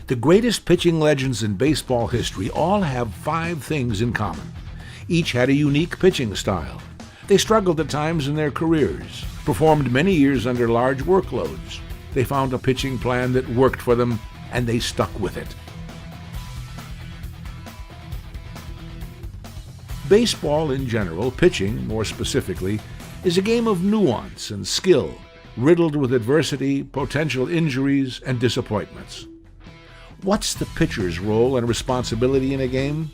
The greatest pitching legends in baseball history all have 5 things in common. Each had a unique pitching style. They struggled at times in their careers, performed many years under large workloads. They found a pitching plan that worked for them, and they stuck with it. Baseball in general, pitching more specifically, is a game of nuance and skill, riddled with adversity, potential injuries, and disappointments. What's the pitcher's role and responsibility in a game?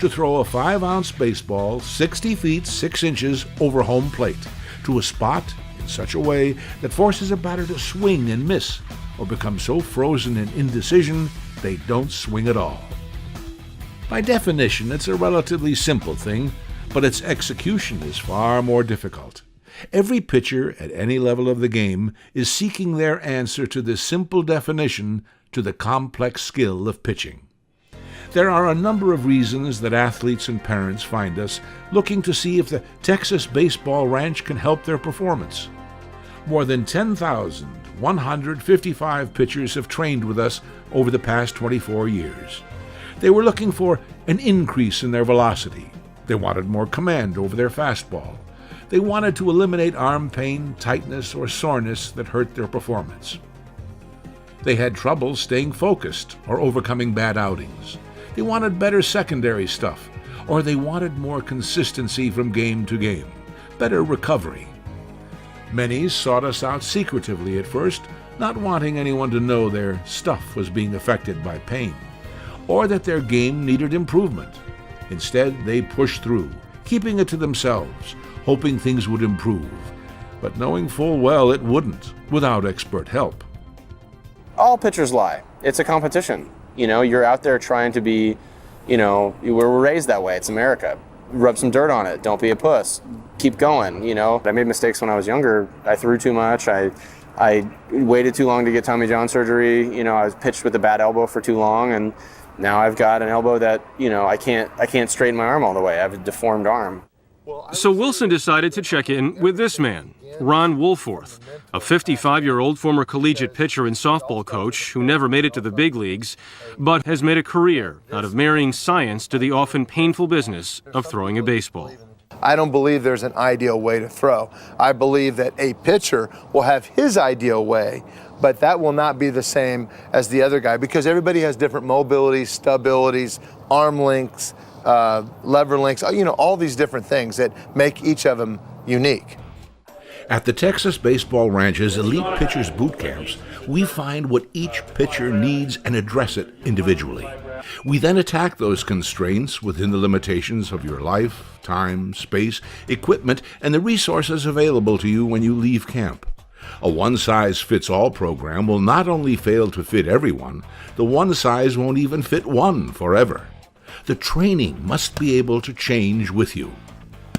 To throw a 5-ounce baseball 60 feet 6 inches over home plate to a spot in such a way that forces a batter to swing and miss, or become so frozen in indecision they don't swing at all. By definition, it's a relatively simple thing, but its execution is far more difficult. Every pitcher at any level of the game is seeking their answer to this simple definition to the complex skill of pitching. There are a number of reasons that athletes and parents find us looking to see if the Texas Baseball Ranch can help their performance. More than 10,155 pitchers have trained with us over the past 24 years. They were looking for an increase in their velocity. They wanted more command over their fastball. They wanted to eliminate arm pain, tightness, or soreness that hurt their performance. They had trouble staying focused or overcoming bad outings. They wanted better secondary stuff, or they wanted more consistency from game to game, better recovery. Many sought us out secretively at first, not wanting anyone to know their stuff was being affected by pain, or that their game needed improvement. Instead, they pushed through, keeping it to themselves, hoping things would improve, but knowing full well it wouldn't, without expert help. All pitchers lie. It's a competition. You're out there trying to be, we're raised that way. It's America. Rub some dirt on it. Don't be a puss. Keep going, I made mistakes when I was younger. I threw too much. I waited too long to get Tommy John surgery. I was pitched with a bad elbow for too long, and now I've got an elbow that, I can't straighten my arm all the way. I have a deformed arm. So Wilson decided to check in with this man, Ron Woolforth, a 55-year-old former collegiate pitcher and softball coach who never made it to the big leagues, but has made a career out of marrying science to the often painful business of throwing a baseball. I don't believe there's an ideal way to throw. I believe that a pitcher will have his ideal way, but that will not be the same as the other guy because everybody has different mobilities, stabilities, arm lengths, lever lengths, all these different things that make each of them unique. At the Texas Baseball Ranch's Elite Pitchers Boot Camps, we find what each pitcher needs and address it individually. We then attack those constraints within the limitations of your life, time, space, equipment, and the resources available to you when you leave camp. A one-size-fits-all program will not only fail to fit everyone, the one size won't even fit one forever. The training must be able to change with you.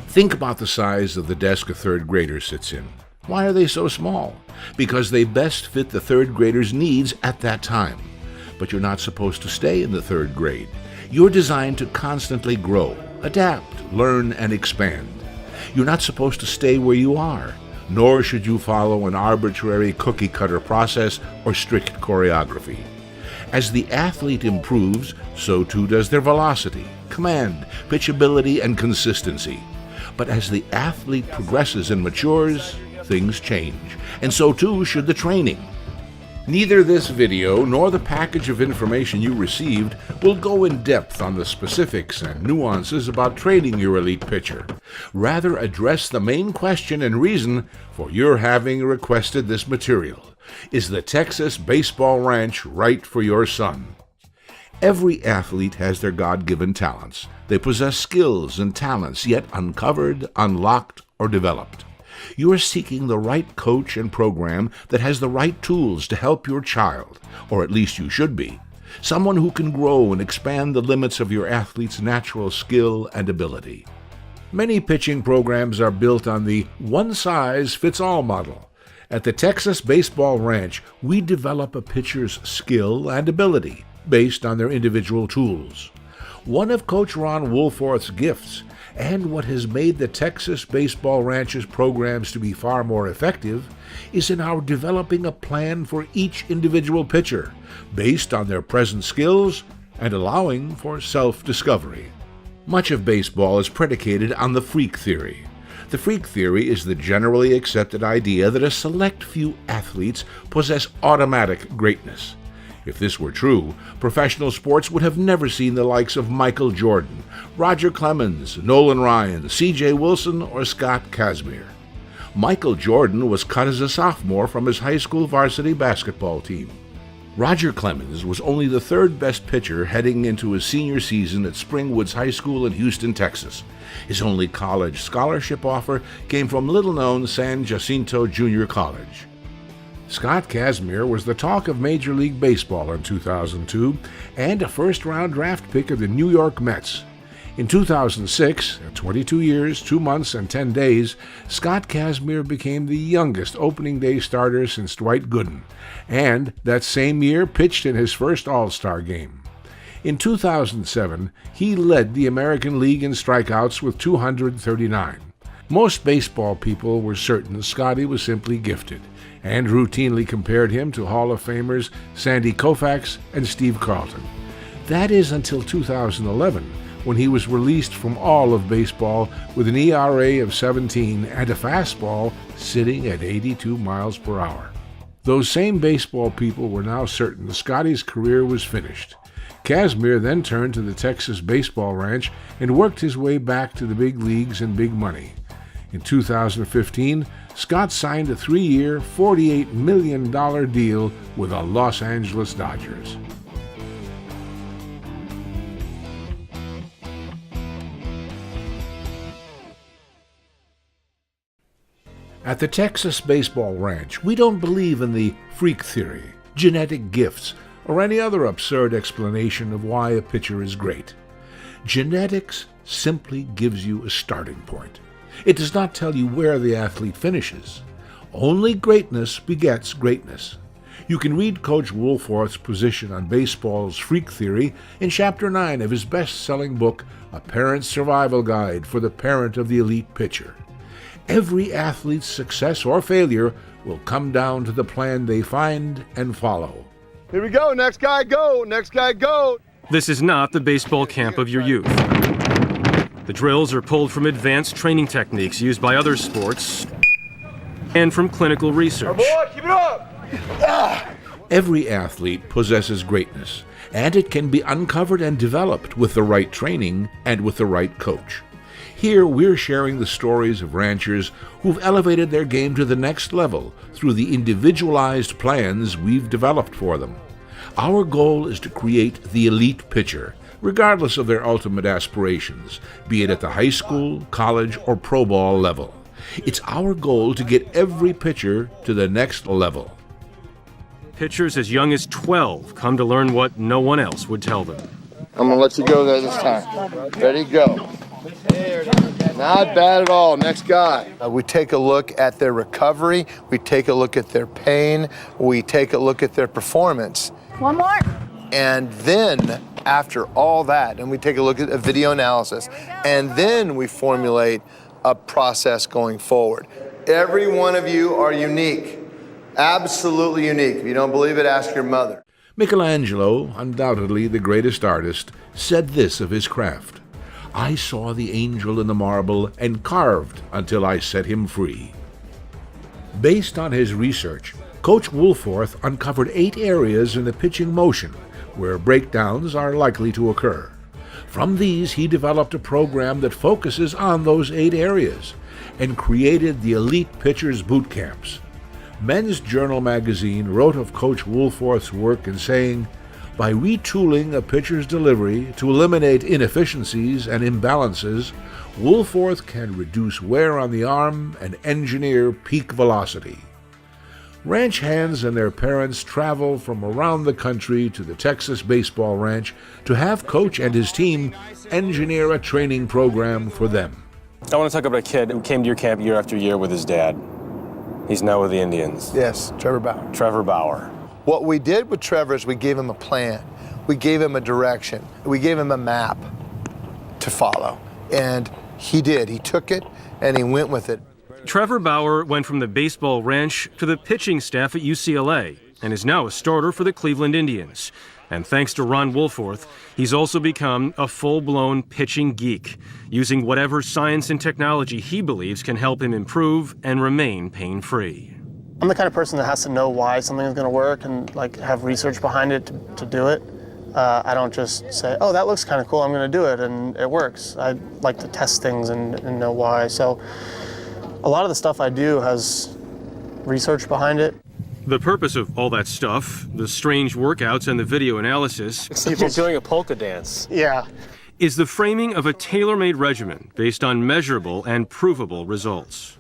Think about the size of the desk a third grader sits in. Why are they so small? Because they best fit the third grader's needs at that time. But you're not supposed to stay in the third grade. You're designed to constantly grow, adapt, learn, and expand. You're not supposed to stay where you are, nor should you follow an arbitrary cookie-cutter process or strict choreography. As the athlete improves, so too does their velocity, command, pitchability, and consistency. But as the athlete progresses and matures, things change, and so too should the training. Neither this video nor the package of information you received will go in depth on the specifics and nuances about training your elite pitcher. Rather, address the main question and reason for your having requested this material. Is the Texas Baseball Ranch right for your son? Every athlete has their God-given talents. They possess skills and talents yet uncovered, unlocked, or developed. You are seeking the right coach and program that has the right tools to help your child, or at least you should be. Someone who can grow and expand the limits of your athlete's natural skill and ability. Many pitching programs are built on the one-size-fits-all model. At the Texas Baseball Ranch, we develop a pitcher's skill and ability based on their individual tools. One of Coach Ron Woolforth's gifts And what has made the Texas Baseball Ranches programs to be far more effective is in our developing a plan for each individual pitcher based on their present skills and allowing for self-discovery. Much of baseball is predicated on the freak theory. The freak theory is the generally accepted idea that a select few athletes possess automatic greatness. If this were true, professional sports would have never seen the likes of Michael Jordan, Roger Clemens, Nolan Ryan, C.J. Wilson, or Scott Kazmir. Michael Jordan was cut as a sophomore from his high school varsity basketball team. Roger Clemens was only the third best pitcher heading into his senior season at Springwoods High School in Houston, Texas. His only college scholarship offer came from little-known San Jacinto Junior College. Scott Kazmir was the talk of Major League Baseball in 2002 and a first-round draft pick of the New York Mets. In 2006, at 22 years, 2 months, and 10 days, Scott Kazmir became the youngest opening day starter since Dwight Gooden, and that same year pitched in his first All-Star game. In 2007, he led the American League in strikeouts with 239. Most baseball people were certain Scotty was simply gifted, and routinely compared him to Hall of Famers Sandy Koufax and Steve Carlton. That is until 2011, when he was released from all of baseball with an ERA of 17 and a fastball sitting at 82 miles per hour. Those same baseball people were now certain Scotty's career was finished. Kazmir then turned to the Texas Baseball Ranch and worked his way back to the big leagues and big money. In 2015, Scott signed a 3-year, $48 million deal with the Los Angeles Dodgers. At the Texas Baseball Ranch, we don't believe in the freak theory, genetic gifts, or any other absurd explanation of why a pitcher is great. Genetics simply gives you a starting point. It does not tell you where the athlete finishes. Only greatness begets greatness. You can read Coach Woolforth's position on baseball's freak theory in Chapter 9 of his best-selling book, A Parent's Survival Guide for the Parent of the Elite Pitcher. Every athlete's success or failure will come down to the plan they find and follow. Here we go, next guy go, next guy go. This is not the baseball camp of your youth. The drills are pulled from advanced training techniques used by other sports and from clinical research. Boy, keep it up. Every athlete possesses greatness, and it can be uncovered and developed with the right training and with the right coach. Here, we're sharing the stories of ranchers who've elevated their game to the next level through the individualized plans we've developed for them. Our goal is to create the elite pitcher, regardless of their ultimate aspirations, be it at the high school, college, or pro ball level. It's our goal to get every pitcher to the next level. Pitchers as young as 12 come to learn what no one else would tell them. I'm gonna let you go there this time. Ready, go. Not bad at all. Next guy. We take a look at their recovery. We take a look at their pain. We take a look at their performance. One more. And then, after all that, and we take a look at a video analysis, and then we formulate a process going forward. Every one of you are unique. Absolutely unique. If you don't believe it, ask your mother. Michelangelo, undoubtedly the greatest artist, said this of his craft: "I saw the angel in the marble and carved until I set him free." Based on his research, Coach Woolforth uncovered 8 areas in the pitching motion where breakdowns are likely to occur. From these, he developed a program that focuses on those 8 areas and created the Elite Pitchers Boot Camps. Men's Journal magazine wrote of Coach Woolforth's work in saying, "By retooling a pitcher's delivery to eliminate inefficiencies and imbalances, Woolforth can reduce wear on the arm and engineer peak velocity." Ranch hands and their parents travel from around the country to the Texas Baseball Ranch to have Coach and his team engineer a training program for them. I want to talk about a kid who came to your camp year after year with his dad. He's now with the Indians. Yes, Trevor Bauer. Trevor Bauer. What we did with Trevor is we gave him a plan. We gave him a direction. We gave him a map to follow. And He did. He took it and he went with it. Trevor Bauer went from the baseball ranch to the pitching staff at UCLA and is now a starter for the Cleveland Indians. And thanks to Ron Woolforth, he's also become a full-blown pitching geek, using whatever science and technology he believes can help him improve and remain pain-free. I'm the kind of person that has to know why something is going to work and like have research behind it to do it. I don't just say, oh, that looks kind of cool, I'm going to do it, and it works. I like to test things and know why. So a lot of the stuff I do has research behind it. The purpose of all that stuff, the strange workouts and the video analysis, People doing a polka dance. Yeah. is the framing of a tailor-made regimen based on measurable and provable results.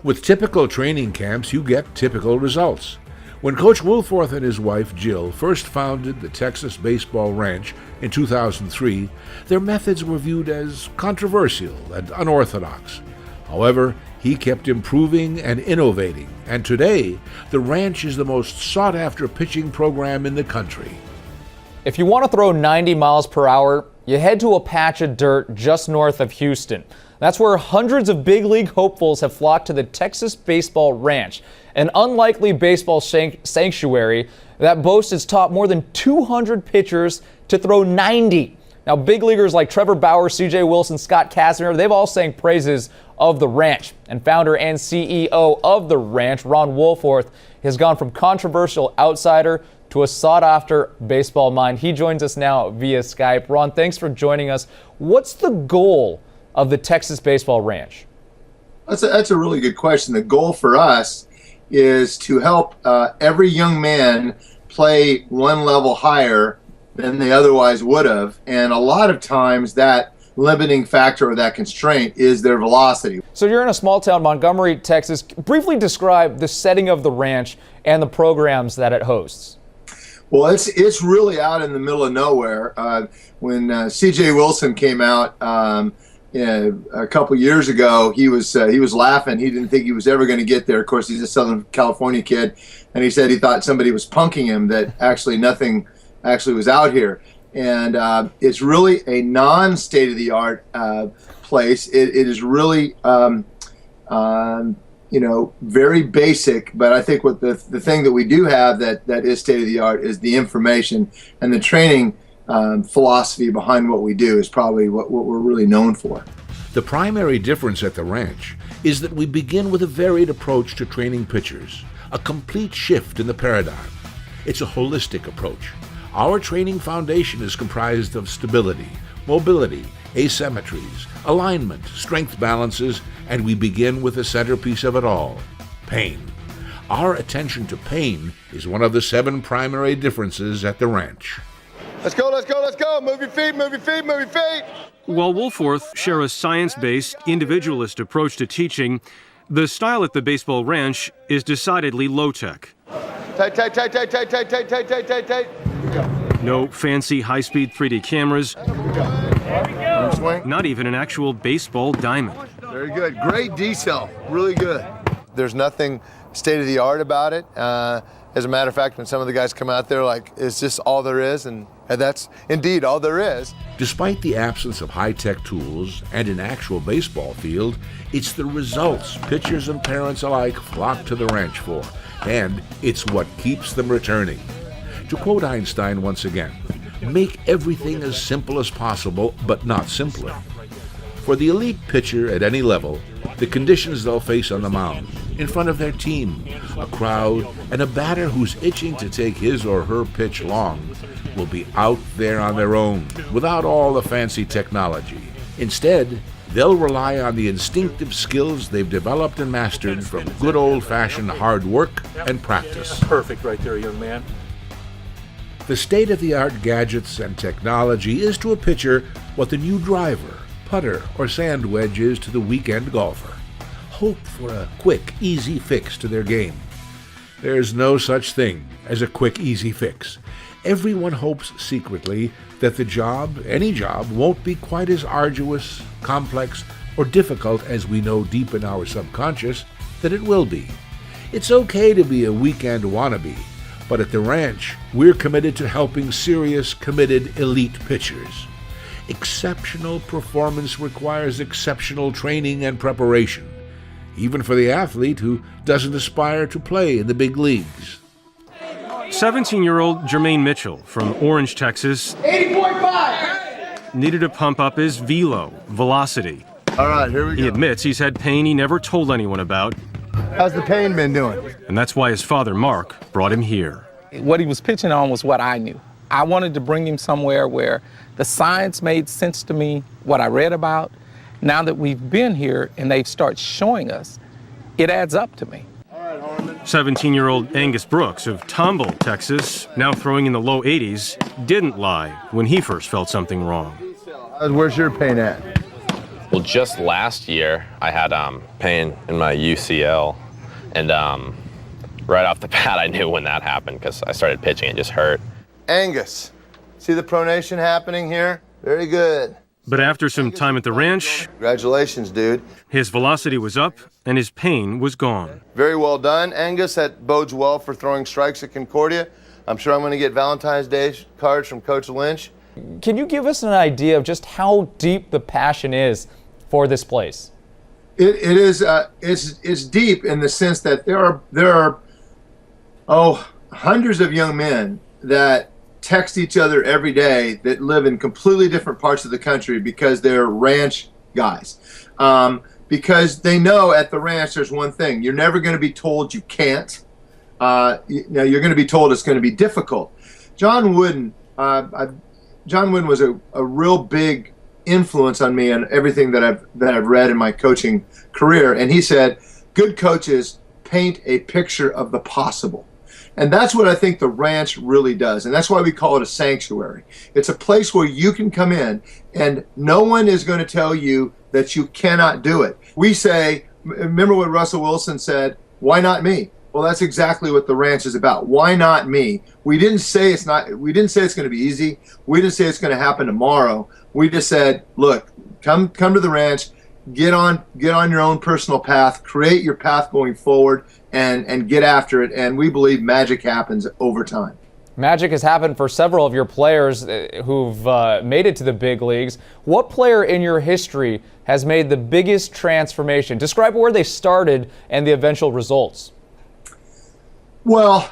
With typical training camps, you get typical results. When Coach Woolforth and his wife, Jill, first founded the Texas Baseball Ranch in 2003, their methods were viewed as controversial and unorthodox. However, he kept improving and innovating, and today, the ranch is the most sought-after pitching program in the country. If you want to throw 90 miles per hour, you head to a patch of dirt just north of Houston. That's where hundreds of big league hopefuls have flocked to the Texas Baseball Ranch, an unlikely baseball sanctuary that boasts its top more than 200 pitchers to throw 90. Now, big leaguers like Trevor Bauer, C.J. Wilson, Scott Casimir, they've all sang praises of the ranch. And founder and CEO of the ranch, Ron Woolforth, has gone from controversial outsider to a sought-after baseball mind. He joins us now via Skype. Ron, thanks for joining us. What's the goal of the Texas Baseball Ranch? That's a really good question. The goal for us is to help every young man play one level higher than they otherwise would have. And a lot of times that limiting factor or that constraint is their velocity. So you're in a small town, Montgomery, Texas. Briefly describe the setting of the ranch and the programs that it hosts. Well, it's really out in the middle of nowhere. When C.J. Wilson came out a couple years ago, he was laughing. He didn't think he was ever going to get there. Of course, he's a Southern California kid, and he said he thought somebody was punking him, that actually nothing actually was out here. And it's really a non-state-of-the-art place. It is really very basic, but I think what the thing that we do have that is state-of-the-art is the information and the training philosophy behind what we do is probably what we're really known for. The primary difference at the ranch is that we begin with a varied approach to training pitchers, a complete shift in the paradigm. It's a holistic approach. Our training foundation is comprised of stability, mobility, asymmetries, alignment, strength balances, and we begin with the centerpiece of it all, pain. Our attention to pain is one of the 7 primary differences at the ranch. Let's go, let's go, let's go. Move your feet, move your feet, move your feet. While Woolforth share a science-based, individualist approach to teaching, the style at the Baseball Ranch is decidedly low-tech. Tight, tight, tight, tight, tight, tight, tight, tight, tight, tight, tight. No fancy high-speed 3D cameras, Swing. not even an actual baseball diamond. Very good. Great detail. Really good. There's nothing state-of-the-art about it. As a matter of fact, when some of the guys come out there, like, it's just all there is, and that's indeed all there is. Despite the absence of high-tech tools and an actual baseball field, it's the results pitchers and parents alike flock to the ranch for, and it's what keeps them returning. To quote Einstein once again, make everything as simple as possible, but not simpler. For the elite pitcher at any level, the conditions they'll face on the mound, in front of their team, a crowd, and a batter who's itching to take his or her pitch long will be out there on their own, without all the fancy technology. Instead, they'll rely on the instinctive skills they've developed and mastered from good old-fashioned hard work and practice. Perfect right there, young man. The state-of-the-art gadgets and technology is to a pitcher what the new driver, putter, or sand wedge is to the weekend golfer. Hope for a quick, easy fix to their game. There's no such thing as a quick, easy fix. Everyone hopes secretly that the job, any job, won't be quite as arduous, complex, or difficult as we know deep in our subconscious that it will be. It's okay to be a weekend wannabe, but at the ranch, we're committed to helping serious, committed elite pitchers. exceptional performance requires exceptional training and preparation, even for the athlete who doesn't aspire to play in the big leagues. 17-year-old Jermaine Mitchell from Orange, Texas, 80.5! needed to pump up his velocity. All right, here we He go. admits he's had pain he never told anyone about, How's the pain been doing? and that's why his father, Mark, brought him here. What he was pitching on was what I knew. I wanted to bring him somewhere where the science made sense to me, what I read about. Now that we've been here and they've started showing us, it adds up to me. 17-year-old Angus Brooks of Tomball, Texas, now throwing in the low 80s, didn't lie when he first felt something wrong. Where's your pain at? Well, just last year, I had pain in my UCL, and right off the bat, I knew when that happened because I started pitching, it just hurt. Angus, see the pronation happening here? Very good. But after some time at the ranch, Congratulations, dude. his velocity was up and his pain was gone. Very well done, Angus. That bodes well for throwing strikes at Concordia. I'm sure I'm going to get Valentine's Day cards from Coach Lynch. Can you give us an idea of just how deep the passion is for this place? It is it's deep in the sense that there are hundreds of young men that text each other every day that live in completely different parts of the country because they're ranch guys. Because they know at the ranch there's one thing: you're never going to be told you can't. You're going to be told it's going to be difficult. John Wooden was a real big influence on me and everything that I've read in my coaching career. And he said, good coaches paint a picture of the possible. And that's what I think the ranch really does. And that's why we call it a sanctuary. It's a place where you can come in and no one is going to tell you that you cannot do it. We say, remember what Russell Wilson said, why not me? Well, that's exactly what the ranch is about. Why not me? We didn't say it's going to be easy. We didn't say it's going to happen tomorrow. We just said, look, come to the ranch, get on your own personal path, create your path going forward, and get after it. And we believe magic happens over time. Magic has happened for several of your players who've made it to the big leagues. What player in your history has made the biggest transformation? Describe where they started and the eventual results. Well,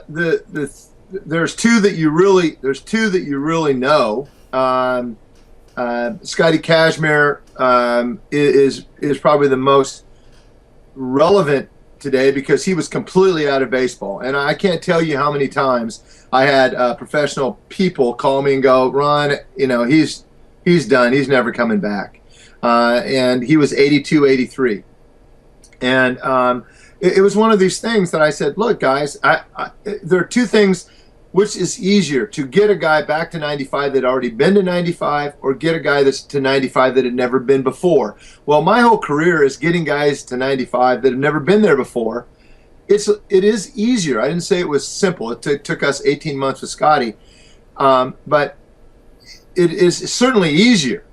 there's two that you really know. Scotty Kashmir is probably the most relevant today because he was completely out of baseball. And I can't tell you how many times I had professional people call me and go, Ron, he's done. He's never coming back. And he was 82, 83. And it was one of these things that I said, look, guys, there are two things. Which is easier, to get a guy back to 95 that had already been to 95, or get a guy that's to 95 that had never been before? Well, my whole career is getting guys to 95 that have never been there before. It is easier. I didn't say it was simple. It took us 18 months with Scotty, but it is certainly easier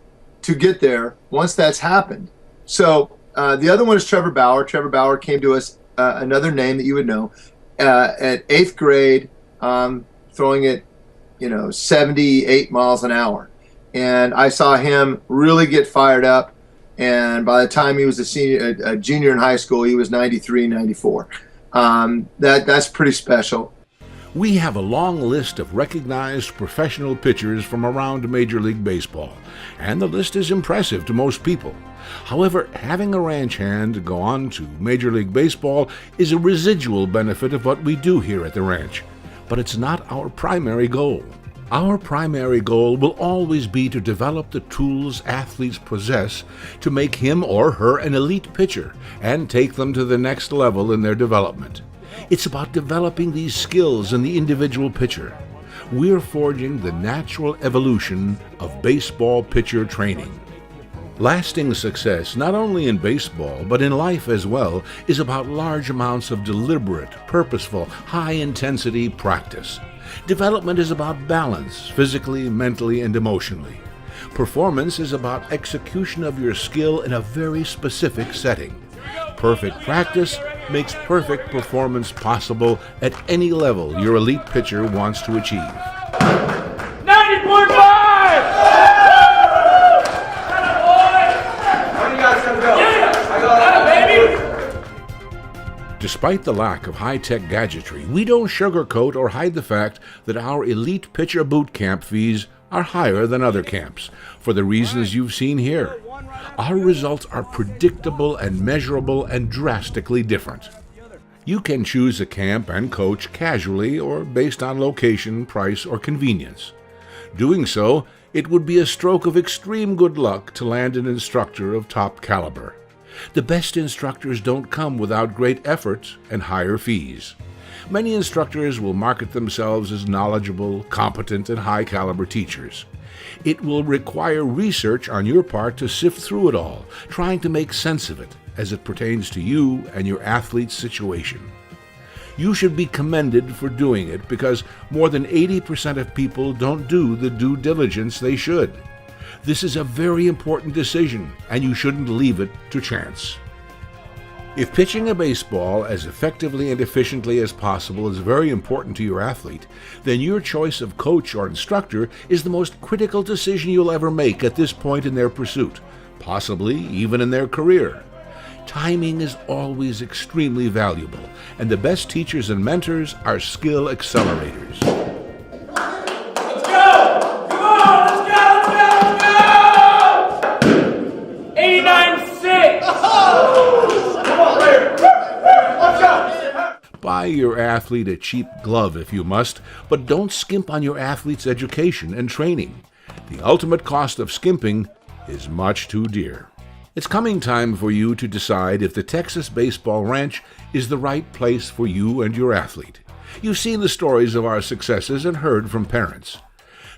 to get there once that's happened. So the other one is Trevor Bauer. Trevor Bauer came to us, another name that you would know, at 8th grade. Throwing it, 78 miles an hour. And I saw him really get fired up. And by the time he was a junior in high school, he was 93, 94. That's pretty special. We have a long list of recognized professional pitchers from around Major League Baseball, and the list is impressive to most people. However, having a ranch hand go on to Major League Baseball is a residual benefit of what we do here at the ranch. But it's not our primary goal. Our primary goal will always be to develop the tools athletes possess to make him or her an elite pitcher and take them to the next level in their development. It's about developing these skills in the individual pitcher. We're forging the natural evolution of baseball pitcher training. Lasting success, not only in baseball, but in life as well, is about large amounts of deliberate, purposeful, high-intensity practice. Development is about balance, physically, mentally, and emotionally. Performance is about execution of your skill in a very specific setting. Perfect practice makes perfect performance possible at any level your elite pitcher wants to achieve. 90.5! Despite the lack of high-tech gadgetry, we don't sugarcoat or hide the fact that our elite pitcher boot camp fees are higher than other camps, for the reasons you've seen here. Our results are predictable and measurable and drastically different. You can choose a camp and coach casually or based on location, price, or convenience. Doing so, it would be a stroke of extreme good luck to land an instructor of top caliber. The best instructors don't come without great effort and higher fees. Many instructors will market themselves as knowledgeable, competent, and high-caliber teachers. It will require research on your part to sift through it all, trying to make sense of it as it pertains to you and your athlete's situation. You should be commended for doing it because more than 80% of people don't do the due diligence they should. This is a very important decision, and you shouldn't leave it to chance. If pitching a baseball as effectively and efficiently as possible is very important to your athlete, then your choice of coach or instructor is the most critical decision you'll ever make at this point in their pursuit, possibly even in their career. Timing is always extremely valuable, and the best teachers and mentors are skill accelerators. Let's go! Come on! Let's go! 89-6! Come on, Larry! Let's go! Buy your athlete a cheap glove if you must, but don't skimp on your athlete's education and training. The ultimate cost of skimping is much too dear. It's coming time for you to decide if the Texas Baseball Ranch is the right place for you and your athlete. You've seen the stories of our successes and heard from parents.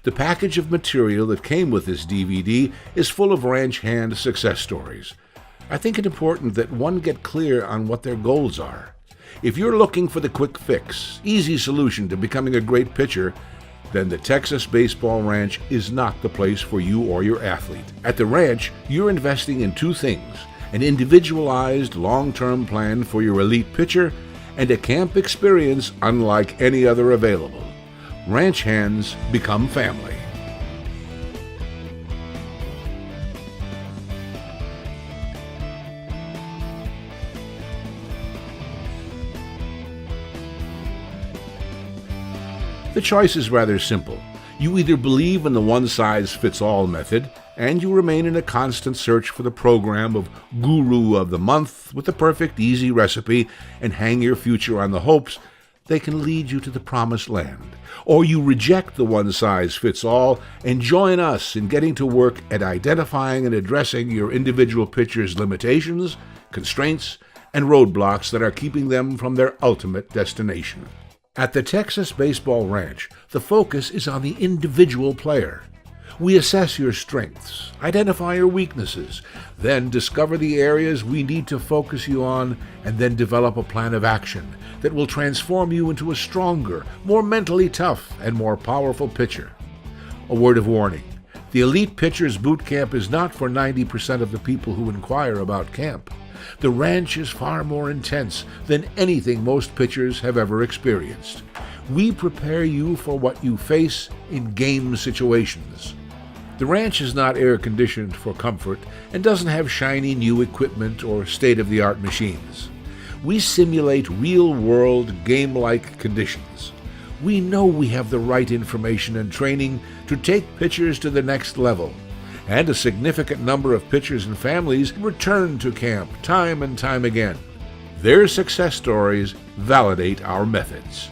The package of material that came with this DVD is full of ranch hand success stories. I think it important that one get clear on what their goals are. If you're looking for the quick fix, easy solution to becoming a great pitcher, then the Texas Baseball Ranch is not the place for you or your athlete. At the ranch, you're investing in two things: an individualized long-term plan for your elite pitcher and a camp experience unlike any other available. Ranch hands become family. The choice is rather simple. You either believe in the one-size-fits-all method, and you remain in a constant search for the program of Guru of the Month with the perfect, easy recipe and hang your future on the hopes they can lead you to the promised land. Or you reject the one-size-fits-all and join us in getting to work at identifying and addressing your individual pitcher's limitations, constraints, and roadblocks that are keeping them from their ultimate destination. At the Texas Baseball Ranch, the focus is on the individual player. We assess your strengths, identify your weaknesses, then discover the areas we need to focus you on, and then develop a plan of action that will transform you into a stronger, more mentally tough, and more powerful pitcher. A word of warning: the Elite Pitchers Boot Camp is not for 90% of the people who inquire about camp. The ranch is far more intense than anything most pitchers have ever experienced. We prepare you for what you face in game situations. The ranch is not air-conditioned for comfort and doesn't have shiny new equipment or state-of-the-art machines. We simulate real-world, game-like conditions. We know we have the right information and training to take pitchers to the next level, and a significant number of pitchers and families return to camp time and time again. Their success stories validate our methods.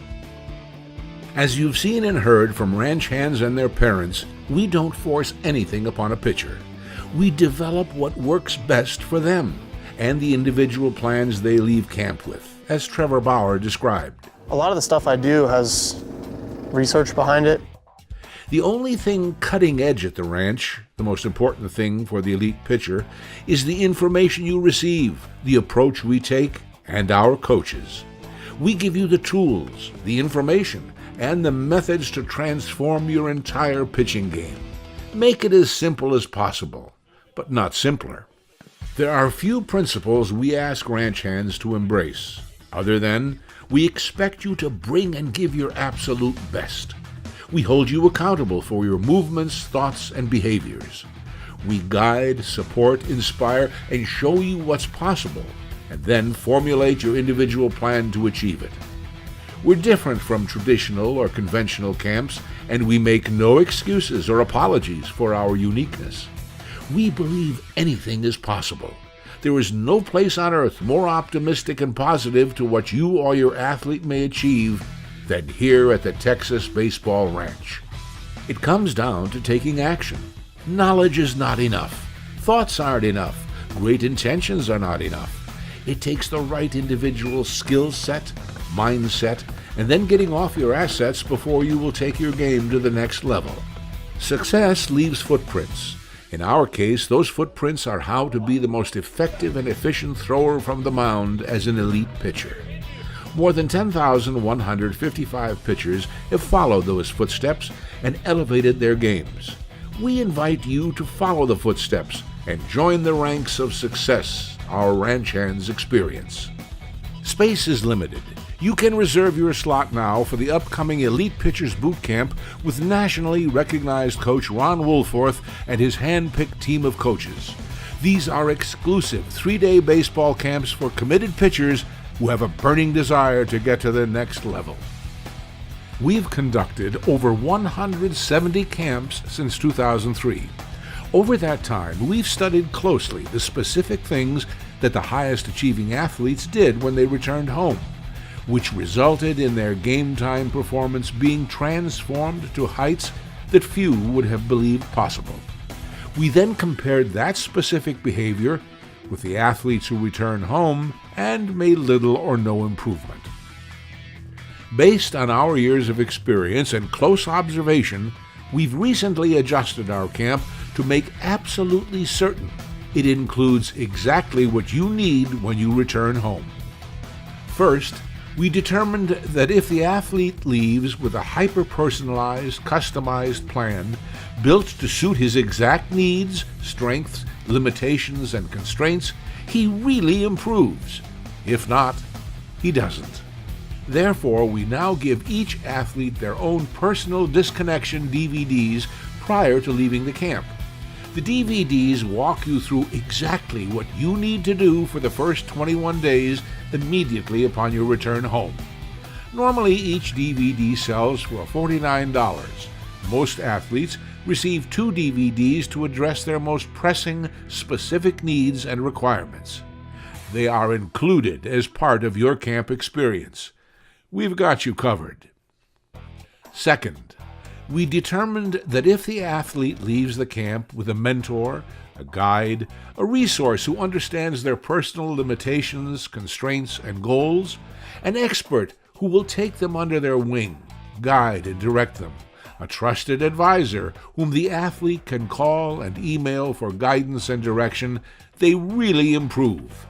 As you've seen and heard from ranch hands and their parents, we don't force anything upon a pitcher. We develop what works best for them and the individual plans they leave camp with, as Trevor Bauer described. A lot of the stuff I do has research behind it. The only thing cutting edge at the ranch, the most important thing for the elite pitcher, is the information you receive, the approach we take, and our coaches. We give you the tools, the information, and the methods to transform your entire pitching game. Make it as simple as possible, but not simpler. There are few principles we ask ranch hands to embrace, other than we expect you to bring and give your absolute best. We hold you accountable for your movements, thoughts, and behaviors. We guide, support, inspire, and show you what's possible. and then formulate your individual plan to achieve it. We're different from traditional or conventional camps, and we make no excuses or apologies for our uniqueness. We believe anything is possible. There is no place on earth more optimistic and positive to what you or your athlete may achieve than here at the Texas Baseball Ranch. It comes down to taking action. Knowledge is not enough. Thoughts aren't enough. Great intentions are not enough. It takes the right individual skill set, mindset, and then getting off your assets before you will take your game to the next level. Success leaves footprints. In our case, those footprints are how to be the most effective and efficient thrower from the mound as an elite pitcher. More than 10,155 pitchers have followed those footsteps and elevated their games. We invite you to follow the footsteps and join the ranks of success our ranch hands experience. Space is limited. You can reserve your slot now for the upcoming Elite Pitchers Boot Camp with nationally recognized coach Ron Woolforth and his hand-picked team of coaches. These are exclusive 3-day baseball camps for committed pitchers who have a burning desire to get to the next level. We've conducted over 170 camps since 2003. Over that time, we've studied closely the specific things that the highest achieving athletes did when they returned home, which resulted in their game-time performance being transformed to heights that few would have believed possible. We then compared that specific behavior with the athletes who returned home and made little or no improvement. Based on our years of experience and close observation, we've recently adjusted our camp to make absolutely certain it includes exactly what you need when you return home. First, we determined that if the athlete leaves with a hyper-personalized, customized plan built to suit his exact needs, strengths, limitations, and constraints, he really improves. If not, he doesn't. Therefore, we now give each athlete their own personal disconnection DVDs prior to leaving the camp. The DVDs walk you through exactly what you need to do for the first 21 days immediately upon your return home. Normally, each DVD sells for $49. Most athletes receive 2 DVDs to address their most pressing, specific needs and requirements. They are included as part of your camp experience. We've got you covered. Second, we determined that if the athlete leaves the camp with a mentor, a guide, a resource who understands their personal limitations, constraints, and goals, an expert who will take them under their wing, guide and direct them, a trusted advisor whom the athlete can call and email for guidance and direction, they really improve.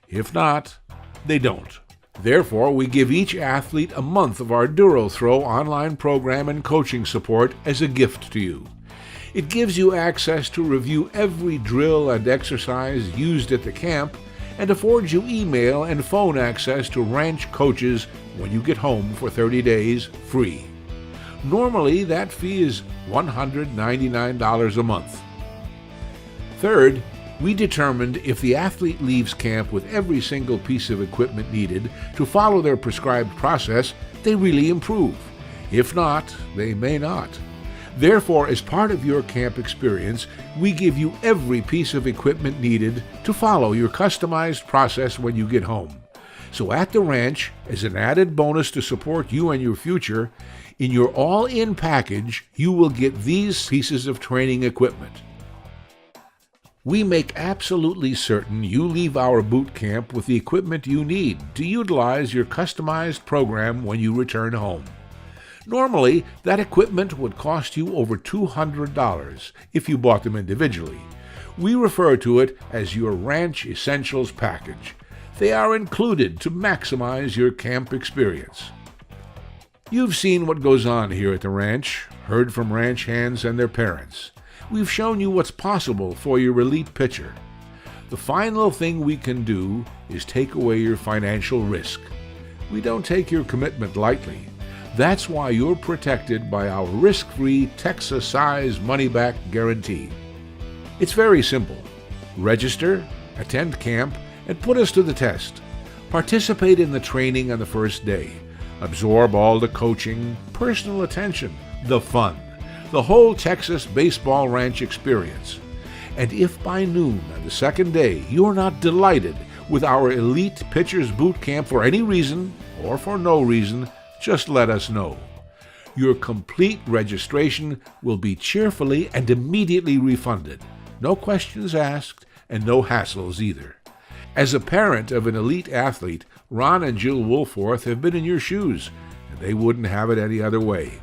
If not, they don't. Therefore, we give each athlete a month of our DuroThrow online program and coaching support as a gift to you. It gives you access to review every drill and exercise used at the camp and affords you email and phone access to ranch coaches when you get home for 30 days free. Normally, that fee is $199 a month. Third, we determined if the athlete leaves camp with every single piece of equipment needed to follow their prescribed process, they really improve. If not, they may not. Therefore, as part of your camp experience, we give you every piece of equipment needed to follow your customized process when you get home. So at the ranch, as an added bonus to support you and your future, in your all-in package, you will get these pieces of training equipment. We make absolutely certain you leave our boot camp with the equipment you need to utilize your customized program when you return home. Normally, that equipment would cost you over $200 if you bought them individually. We refer to it as your Ranch Essentials package. They are included to maximize your camp experience. You've seen what goes on here at the ranch, heard from ranch hands and their parents. We've shown you what's possible for your elite pitcher. The final thing we can do is take away your financial risk. We don't take your commitment lightly. That's why you're protected by our risk-free Texas-size money-back guarantee. It's very simple. Register, attend camp, and put us to the test. Participate in the training on the first day. Absorb all the coaching, personal attention, the fun, the whole Texas Baseball Ranch experience. And if by noon on the second day you're not delighted with our Elite Pitchers Boot Camp for any reason, or for no reason, just let us know. Your complete registration will be cheerfully and immediately refunded. No questions asked and no hassles either. As a parent of an elite athlete, Ron and Jill Woolforth have been in your shoes, and they wouldn't have it any other way.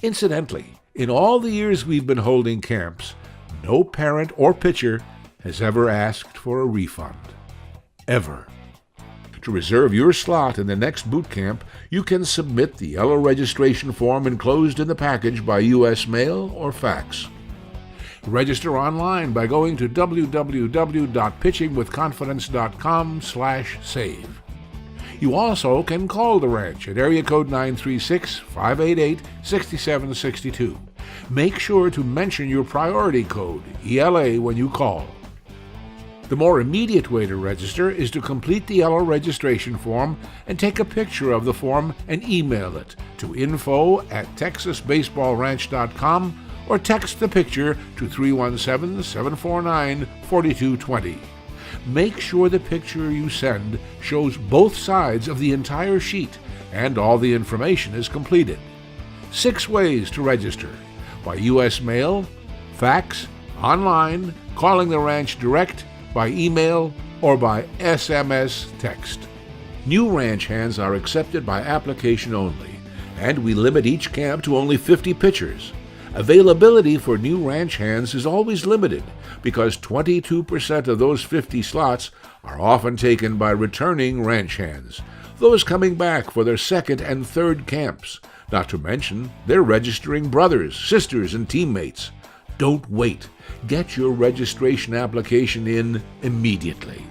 Incidentally, in all the years we've been holding camps, no parent or pitcher has ever asked for a refund. Ever. To reserve your slot in the next boot camp, you can submit the yellow registration form enclosed in the package by U.S. mail or fax. Register online by going to www.pitchingwithconfidence.com/save. You also can call the ranch at area code 936-588-6762. Make sure to mention your priority code, ELA, when you call. The more immediate way to register is to complete the yellow registration form and take a picture of the form and email it to info@texasbaseballranch.com or text the picture to 317-749-4220. Make sure the picture you send shows both sides of the entire sheet and all the information is completed. 6 ways to register: by U.S. mail, fax, online, calling the ranch direct, by email, or by SMS text. New ranch hands are accepted by application only, and we limit each camp to only 50 pitchers. Availability for new ranch hands is always limited because 22% of those 50 slots are often taken by returning ranch hands, those coming back for their second and third camps. Not to mention, they're registering brothers, sisters, and teammates. Don't wait. Get your registration application in immediately.